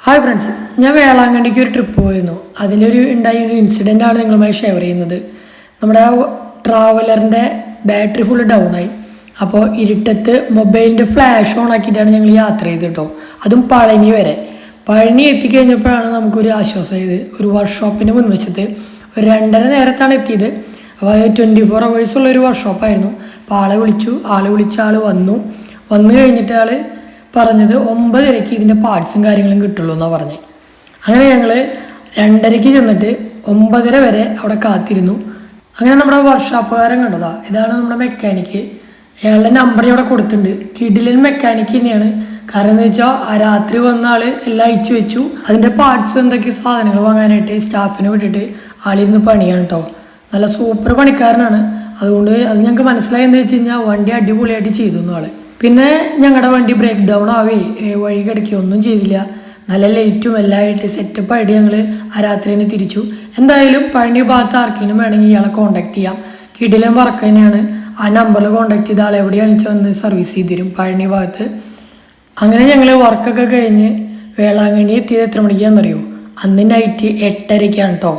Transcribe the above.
Hi friends, ഞാൻ വേളാങ്കണ്ണിക്ക് ഒരു trip പോയിരുന്നു. അതിലൊരു ഉണ്ടായൊരു ഇൻസിഡൻ്റാണ് നിങ്ങളുമായി ഷെയർ ചെയ്യുന്നത്. നമ്മുടെ ആ ട്രാവലറിൻ്റെ ബാറ്ററി ഫുള്ള് ഡൗൺ ആയി. അപ്പോൾ ഇരുട്ടത്ത് മൊബൈലിൻ്റെ ഫ്ലാഷ് ഓൺ ആക്കിയിട്ടാണ് ഞങ്ങൾ യാത്ര ചെയ്തത് കേട്ടോ. അതും പഴനി വരെ. പഴനി എത്തിക്കഴിഞ്ഞപ്പോഴാണ് നമുക്കൊരു ആശ്വാസമായത്. ഒരു വർക്ക്ഷോപ്പിൻ്റെ മുൻവശത്ത് ഒരു 2:30 നേരത്താണ് എത്തിയത്. അപ്പോൾ അത് 24 hours ഉള്ളൊരു വർക്ക്ഷോപ്പായിരുന്നു. അപ്പോൾ ആൾ വിളിച്ച ആൾ വന്നു കഴിഞ്ഞിട്ട് ആൾ പറഞ്ഞത് 9:30 ഇതിൻ്റെ പാർട്സും കാര്യങ്ങളും കിട്ടുള്ളൂ എന്നാണ് പറഞ്ഞത്. അങ്ങനെ ഞങ്ങൾ 2:30 ചെന്നിട്ട് 9:30 വരെ അവിടെ കാത്തിരുന്നു. അങ്ങനെ നമ്മുടെ വർക്ക്ഷോപ്പുകാരൻ കണ്ടതാ, ഇതാണ് നമ്മുടെ മെക്കാനിക്ക്. അയാളുടെ നമ്പർ ഇവിടെ കൊടുത്തിട്ടുണ്ട്. കിടിലൻ മെക്കാനിക്ക് തന്നെയാണ്. കാരണം എന്ന് വെച്ചാൽ ആ രാത്രി വന്ന ആൾ എല്ലാം അയച്ചു വെച്ചു. അതിൻ്റെ പാർട്സും എന്തൊക്കെയോ സാധനങ്ങൾ വാങ്ങാനായിട്ട് സ്റ്റാഫിനെ വിട്ടിട്ട് ആളിരുന്ന് പണിയാണ് കേട്ടോ. നല്ല സൂപ്പർ പണിക്കാരനാണ്. അതുകൊണ്ട് അത് ഞങ്ങൾക്ക് മനസ്സിലായെന്ന് വെച്ച് കഴിഞ്ഞാൽ വണ്ടി അടിപൊളിയായിട്ട് ചെയ്തു ആൾ. പിന്നെ ഞങ്ങളുടെ വണ്ടി ബ്രേക്ക് ഡൗൺ ആവേ വഴി കിടക്കുകയൊന്നും ചെയ്തില്ല. നല്ല ലൈറ്റും എല്ലാം ആയിട്ട് സെറ്റപ്പായിട്ട് ഞങ്ങൾ ആ രാത്രി തന്നെ തിരിച്ചു. എന്തായാലും പഴനി ഭാഗത്ത് ആർക്കെങ്കിലും വേണമെങ്കിൽ ഇയാളെ കോൺടാക്ട് ചെയ്യാം. കിടിലൻ വർക്ക് തന്നെയാണ്. ആ നമ്പറിൽ കോൺടാക്ട് ചെയ്ത ആൾ എവിടെയാണെന്ന് വെച്ചാൽ വന്ന് സർവീസ് ചെയ്ത് തരും പഴനി ഭാഗത്ത്. അങ്ങനെ ഞങ്ങൾ വർക്കൊക്കെ കഴിഞ്ഞ് വേളാങ്കണ്ണി എത്തിയത് എത്ര മണിക്കാണെന്നറിയോ? അന്ന് നൈറ്റ് 8:30 കേട്ടോ.